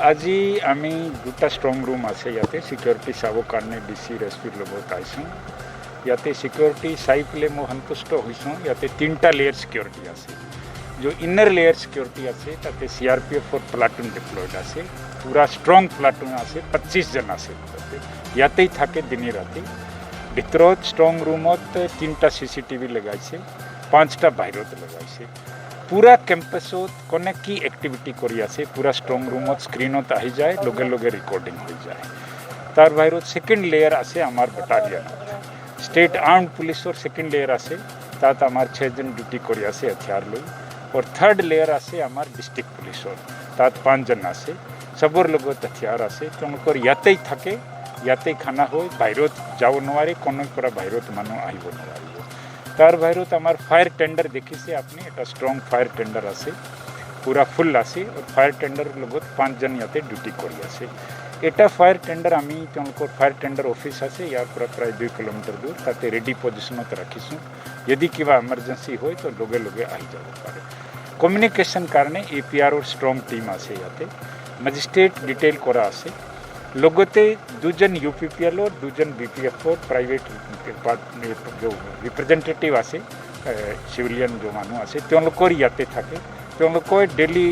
আজি আমি দুটা ষ্ট্ৰং ৰুম আছে ইয়াতে সিকিউৰিটি চাবৰ কাৰণে ডিসি এছপিৰ লগত আইছোঁ। ইয়াতে সিকিউৰিটি চাই পেলাই মই সন্তুষ্ট হৈছোঁ। ইয়াতে 3টা লেয়াৰ সিকিউৰিটি আছে। जो इनर लेयर सिक्योरिटी আছে তাতে CRPF প্লাটুন ডিপ্লয়েড আছে। পুরা স্ট্রং প্লাটুন আছে 25 জন আছে। ইয়াতেই থাকে দিনে রাতে। ভিতৰত স্ট্ৰং ৰুমত 3টা CCTV লগাইছে, 5টা বাহিৰত লগাইছে। পুৰা ক্যাম্পাসত কোনে কি এক্টিভিটি কৰি আছে পুৰা স্ট্ৰং ৰুমত স্ক্ৰিনত আহি যায়, লগে লগে ৰেকৰ্ডিং হৈ যায়। তাৰ বাহিৰত সেকেন্ড লেয়াৰ আছে আমাৰ বাটালিয়নত। স্টেট আৰ্মড পুলিশৰ সেকেন্ড লেয়াৰ আছে, তাত আমাৰ 6 জন ডিউটি কৰি আছে हथियार লৈ। और थर्ड लेयर आसे आमार डिस्ट्रिक्ट पुलिस तात 5 जन आसे सबोर लगत हथियार आसे তেওঁলোকৰ ইয়াতেই থাকে, ইয়াতেই খানা হয়, বাহিৰত যাব নোৱাৰে, কোনো পৰা বাহিৰত মানুহ আহিব নোৱাৰিব। তাৰ বাহিৰত আমাৰ ফায়াৰ টেন্ডাৰ দেখিছে আপুনি, এটা ষ্ট্ৰং ফায়াৰ টেন্ডাৰ আছে, পুৰা ফুল আছে। আৰু ফায়াৰ টেন্ডাৰ লগত 5 জন ইয়াতে ডিউটি কৰি আছে। এটা ফায়াৰ টেন্ডাৰ আমি তেওঁলোকৰ ফায়াৰ টেন্ডাৰ অফিস আছে ইয়াৰ পৰা প্ৰায় 2 কিলোমিটাৰ দূৰ, তাতে ৰেডি পজিশ্যনত ৰাখিছোঁ। যদি কিবা এমাৰ্জেঞ্চি হয় তো লগে লগে আহি যাব পাৰে। কমিউনিকেশ্যন কাৰণে APR ষ্ট্ৰং টিম আছে ইয়াতে, মেজিষ্ট্ৰেট ডিটেইল কৰা আছে। লগতে 2 জন UPPL 2 জন BPF প্ৰাইভেট ৰিপ্ৰেজেণ্টেটিভ আছে, চিভিলিয়ান যে মানুহ আছে তেওঁলোকৰ ইয়াতে থাকে। তেওঁলোকৰ ডেইলি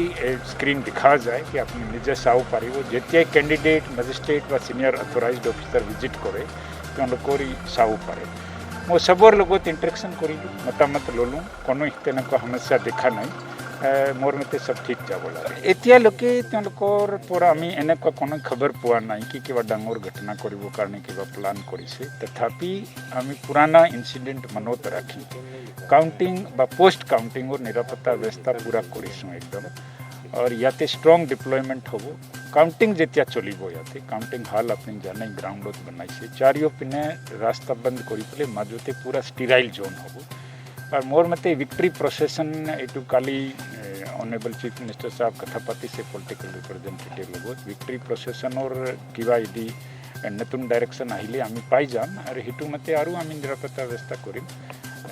স্ক্ৰিন দেখা যায় কি আপুনি নিজে চাব পাৰিব। যেতিয়াই কেণ্ডিডেট মেজিষ্ট্ৰেট বা ছিনিয়ৰ অথৰাইজড অফিচাৰ ভিজিট কৰে তেওঁলোকৰ চাব পাৰে। মই সবৰ লগত ইণ্টাৰেকশ্যন কৰিলোঁ, মতামত ল'লোঁ, কোনো তেনেকুৱা সমস্যা দেখা নাই। মোৰ মতে সব ঠিক যাব লাগে। এতিয়ালৈকে তেওঁলোকৰ পৰা আমি এনেকুৱা কোনো খবৰ পোৱা নাই কি কিবা ডাঙৰ ঘটনা কৰিবৰ কাৰণে কিবা প্লান কৰিছে। তথাপি আমি পুৰাণা ইনচিডেণ্ট মনত ৰাখি কাউণ্টিং বা পোষ্ট কাউণ্টিঙৰ নিৰাপত্তা ব্যৱস্থা পূৰা কৰিছোঁ একদম। और ইয়াতে ষ্ট্ৰং ডিপ্লয়মেণ্ট হ'ব। কাউণ্টিং যেতিয়া চলিব ইয়াতে কাউণ্টিং হল আপুনি জানে গ্ৰাউণ্ডত বনাইছে, চাৰিওপিনে ৰাস্তা বন্ধ কৰি পেলাই মাজতে পূৰা ষ্টিৰাইল জোন হ'ব। আৰু মোৰ মতে ভিক্টৰী প্ৰচেছন এইটো কালি অনেবল চিফ মিনিষ্টাৰ সাহেব কথা পাতিছে পলিটিকেল ৰিপ্ৰেজেণ্টেটিভ লগত। ভিক্টৰী প্ৰচেছনৰ কিবা যদি নতুন ডাইৰেকশ্যন আহিলে আমি পাই যাম আৰু সেইটো মতে আৰু আমি নিৰাপত্তা ব্যৱস্থা কৰিম।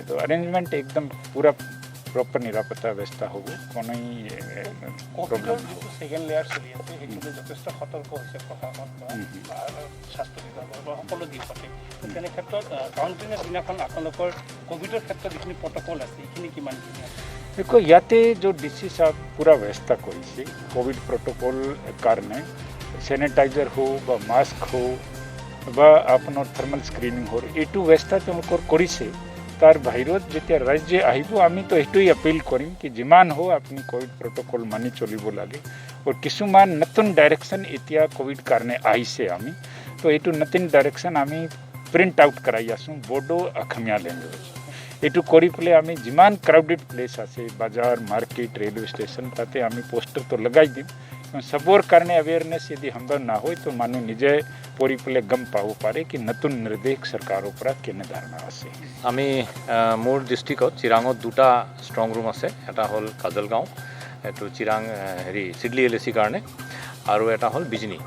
তো এৰেঞ্জমেণ্ট একদম পূৰা প্ৰপাৰ নিৰাপত্তা ব্যৱস্থা হ'ব, কোনো প্ৰব্লেম নহ'ব। সেকেন্ড লেয়াৰ চলি আছে, সেইটো যথেষ্ট সতৰ্ক হৈছে প্ৰশাসন স্বাস্থ্য বিভাগৰ বা সকলো দিশতে। তেনে ক্ষেত্ৰত কাউণ্টিঙৰ দিনাখন আপোনালোকৰ কোভিডৰ ক্ষেত্ৰত যিখিনি প্ৰট'কল আছে সেইখিনি কিমানখিনি আছে? देखो ইয়াতে जो DC साहब पूरा व्यवस्था কৰিছে কোভিড প্ৰট'কল কাৰণে, চেনিটাইজাৰ হওক বা মাস্ক হওক বা আপোনাৰ থাৰ্মেল স্ক্ৰিনিং হওক, এইটো ব্যৱস্থা তেওঁলোকৰ কৰিছে। তাৰ বাহিৰত যেতিয়া ৰাজ্য আহিব আমি তো এইটোই আপিল কৰিম কি যিমান হওক আপুনি কোভিড প্ৰট'কল মানি চলিব লাগে। আৰু কিছুমান নতুন ডাইৰেকশ্যন এতিয়া কোভিড কাৰণে আহিছে, আমি তো এইটো নতুন ডাইৰেকশ্যন আমি প্ৰিণ্ট আউট কৰাই আছোঁ বড়ো অসমীয়া লেংগুৱেজ। এইটো কৰি পেলাই আমি যিমান ক্ৰাউডেড প্লেচ আছে বজাৰ মাৰ্কেট ৰেলৱে ষ্টেচন তাতে আমি পোষ্টাৰ তো লগাই দিম। সবৰ কাৰণে এৱেৰনেছ যদি সম্ভৱ না হয় তো মানুহ নিজে পঢ়ি পেলাই গম পাব পাৰে কি নতুন নিৰ্দেশ চৰকাৰৰ পৰা কেনে ধৰণৰ আছে। আমি মোৰ ডিষ্ট্ৰিক্টত চিৰাঙত 2টা ষ্ট্ৰং ৰুম আছে। এটা হ'ল কাজলগাঁও, এইটো চিৰাং চিডলি LAC কাৰণে, আৰু এটা হ'ল বিজনী।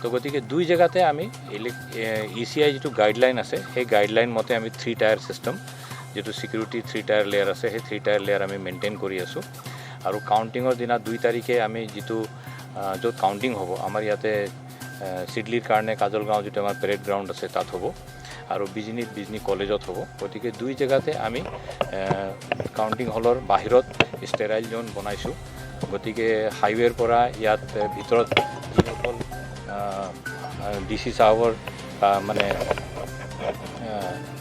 তো গতিকে 2 জেগাতে আমি ECI যিটো গাইডলাইন আছে সেই গাইডলাইন মতে আমি 3 টায়াৰ ছিষ্টেম, যিটো সিকিউৰিটি 3 টায়াৰ লেয়াৰ আছে সেই 3 টায়াৰ লেয়াৰ আমি মেইনটেইন কৰি আছোঁ। আৰু কাউণ্টিঙৰ দিনা 2 তাৰিখে আমি যিটো য'ত কাউণ্টিং হ'ব আমাৰ ইয়াতে চিডলিৰ কাৰণে কাজলগাঁও যিটো আমাৰ পেৰেড গ্ৰাউণ্ড আছে তাত হ'ব, আৰু বিজনী কলেজত হ'ব। গতিকে 2 জেগাতে আমি কাউণ্টিং হলৰ বাহিৰত ষ্টেৰাইল জোন বনাইছোঁ। গতিকে হাইৱেৰ পৰা ইয়াত ভিতৰত যিসকল DC সাহেবৰ মানে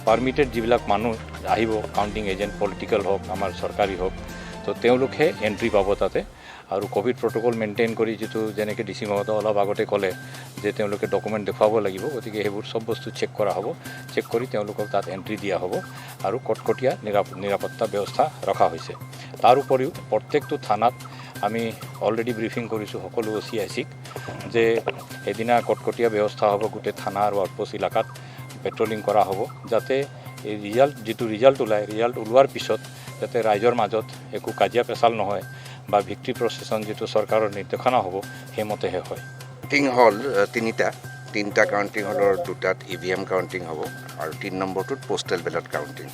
পাৰ্মিটেড যিবিলাক মানুহ আহিব, কাউণ্টিং এজেণ্ট পলিটিকেল হওক আমাৰ চৰকাৰী হওক, তো তেওঁলোকে এণ্ট্ৰি পাব তাতে। আৰু কোভিড প্ৰট'কল মেইনটেইন কৰি যিটো যেনেকৈ DC মহোদয় অলপ আগতে ক'লে যে তেওঁলোকে ডকুমেণ্ট দেখুৱাব লাগিব, গতিকে সেইবোৰ চব বস্তু চেক কৰা হ'ব। চেক কৰি তেওঁলোকক তাত এণ্ট্ৰি দিয়া হ'ব আৰু কটকটীয়া নিৰাপত্তা ব্যৱস্থা ৰখা হৈছে। তাৰ উপৰিও প্ৰত্যেকটো থানাত আমি অলৰেডি ব্ৰিফিং কৰিছোঁ সকলো OCIC-ক যে সেইদিনা কটকটীয়া ব্যৱস্থা হ'ব। গোটেই থানা আৰু আউটপোষ্ট এলেকাত পেট্ৰলিং কৰা হ'ব, যাতে এই যিটো ৰিজাল্ট ওলোৱাৰ পিছত যাতে ৰাইজৰ মাজত একো কাজিয়া পেচাল নহয় বা ভিক্টৰী প্ৰচেছন যিটো চৰকাৰৰ নিৰ্দেশনা হ'ব সেইমতেহে হয়। কাউণ্টিং হল 3টা কাউণ্টিং হলৰ 2টাত EVM কাউণ্টিং হ'ব আৰু 3 নম্বৰটোত পোষ্টেল বেলট কাউণ্টিং।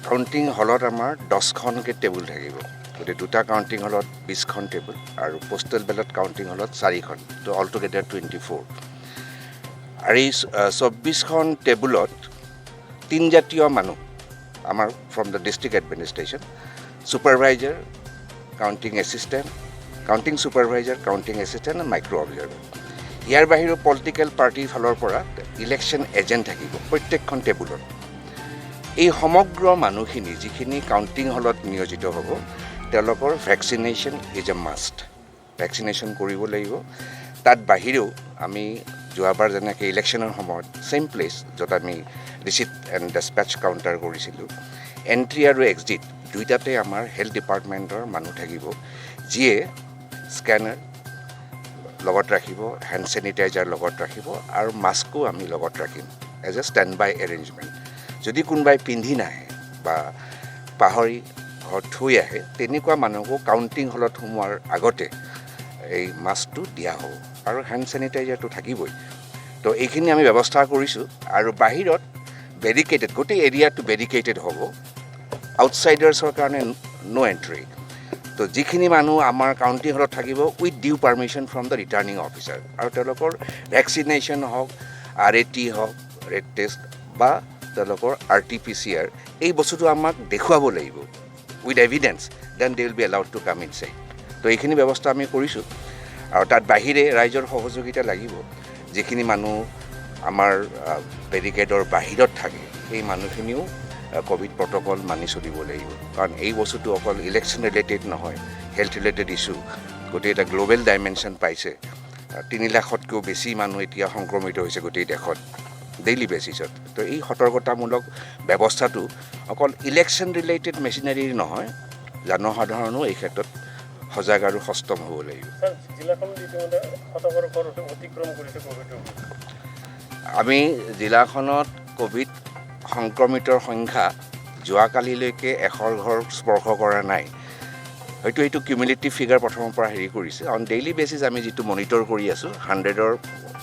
কাউণ্টিং হলত আমাৰ 10খনকৈ টেবুল থাকিব। গতিকে দুটা কাউণ্টিং হলত 20খন টেবুল আৰু পোষ্টেল বেলট কাউণ্টিং হলত 4খন, তো অল টুগেডাৰ 24। আৰু এই 24খন টেবুলত 3 জাতীয় মানুহ আমাৰ from the district administration, supervisor, counting assistant, counting supervisor, counting assistant আৰু মাইক্ৰ' অবজাৰ্ভাৰ। ইয়াৰ বাহিৰেও পলিটিকেল পাৰ্টিৰ ফালৰ পৰা ইলেকশ্যন এজেণ্ট থাকিব প্ৰত্যেকখন টেবুলত। এই সমগ্ৰ মানুহখিনি যিখিনি কাউণ্টিং হলত নিয়োজিত হ'ব, তেওঁলোকৰ vaccination is a must. Vaccination কৰিব লাগিব। তাত বাহিৰেও আমি যোৱাবাৰ যেনেকৈ ইলেকশ্যনৰ সময়ত ছেইম প্লেচ য'ত আমি ৰিচিপ্ট এণ্ড ডেছপেচ কাউণ্টাৰ কৰিছিলোঁ, এণ্ট্ৰি আৰু এক্সিট দুইটাতে আমাৰ হেল্থ ডিপাৰ্টমেণ্টৰ মানুহ থাকিব, যিয়ে স্কেনাৰ লগত ৰাখিব, হেণ্ড চেনিটাইজাৰ লগত ৰাখিব আৰু মাস্কো আমি লগত ৰাখিম as a stand by arrangement. যদি কোনোবাই পিন্ধি নাহে বা পাহৰি ঘৰত থৈ আহে, তেনেকুৱা মানুহকো কাউণ্টিং হলত সোমোৱাৰ আগতে এই মাস্কটো দিয়া হ'ব আৰু হেণ্ড চেনিটাইজাৰটো থাকিবই। তো এইখিনি আমি ব্যৱস্থা কৰিছোঁ। আৰু বাহিৰত বেৰিকেটেড, গোটেই এৰিয়াটো বেৰিকেটেড হ'ব, আউটছাইডাৰ্ছৰ কাৰণে ন' এণ্ট্ৰি। তো যিখিনি মানুহ আমাৰ কাউণ্টিং হলত থাকিব with due permission from the returning officer, আৰু তেওঁলোকৰ ভেকচিনেশ্যন হওক, RAT হওক, ৰেড টেষ্ট বা তেওঁলোকৰ RT-PCR, এই বস্তুটো আমাক দেখুৱাব লাগিব with evidence, then they will be allowed to come inside. তো এইখিনি ব্যৱস্থা আমি কৰিছোঁ। আৰু তাত বাহিৰে ৰাইজৰ সহযোগিতা লাগিব। যিখিনি মানুহ আমাৰ বেৰিকেডৰ বাহিৰত থাকে, সেই মানুহখিনিও ক'ভিড প্ৰট'কল মানি চলিব লাগিব, কাৰণ এই বস্তুটো অকল ইলেকশ্যন ৰিলেটেড নহয়, হেল্থ ৰিলেটেড ইছ্যু। গোটেই এটা গ্ল'বেল ডাইমেনশ্যন পাইছে। 3 লাখতকৈও বেছি মানুহ এতিয়া সংক্ৰমিত হৈছে গোটেই দেশত ডেইলি বেচিছত। তো এই সতৰ্কতামূলক ব্যৱস্থাটো অকল ইলেকশ্যন ৰিলেটেড মেচিনাৰীৰ নহয়, জনসাধাৰণো এই ক্ষেত্ৰত সজাগ আৰু সষ্টম হ'ব লাগিব। আমি জিলাখনত ক'ভিড সংক্ৰমিতৰ সংখ্যা যোৱাকালিলৈকে 100 ঘৰ স্পৰ্শ কৰা নাই। হয়তো এইটো কিউমুলেটিভ ফিগাৰ প্ৰথমৰ পৰা হেৰি কৰিছে। অন ডেইলি বেচিছ আমি যিটো মনিটৰ কৰি আছোঁ, 100ৰ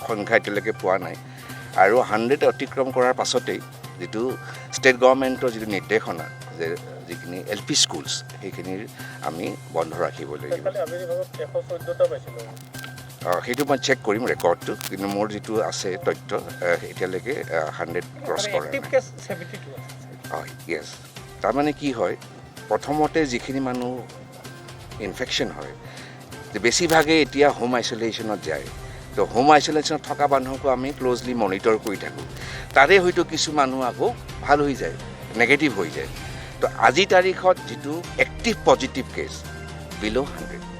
সংখ্যা এতিয়ালৈকে পোৱা নাই। আৰু 100 অতিক্ৰম কৰাৰ পাছতেই যিটো ষ্টেট গভৰ্ণমেণ্টৰ যিটো নিৰ্দেশনা যে যিখিনি LP স্কুলছ সেইখিনিৰ আমি বন্ধ ৰাখিব লাগিব। সেইটো মই চেক কৰিম ৰেকৰ্ডটো, কিন্তু মোৰ যিটো আছে তথ্য এতিয়ালৈকে 100 ক্ৰছ কৰা নাই। হয়, য়েছ। তাৰমানে কি হয়, প্ৰথমতে যিখিনি মানুহ ইনফেকশ্যন হয়, বেছিভাগে এতিয়া হোম আইচলেশ্যনত যায়। তো হোম আইচলেশ্যনত থকা মানুহকো আমি ক্ল'জলি মনিটৰ কৰি থাকোঁ। তাৰে হয়তো কিছু মানুহ আকৌ ভাল হৈ যায়, নেগেটিভ হৈ যায়। তো আজিৰ তাৰিখত যিটো এক্টিভ পজিটিভ কেছ বিল' 100।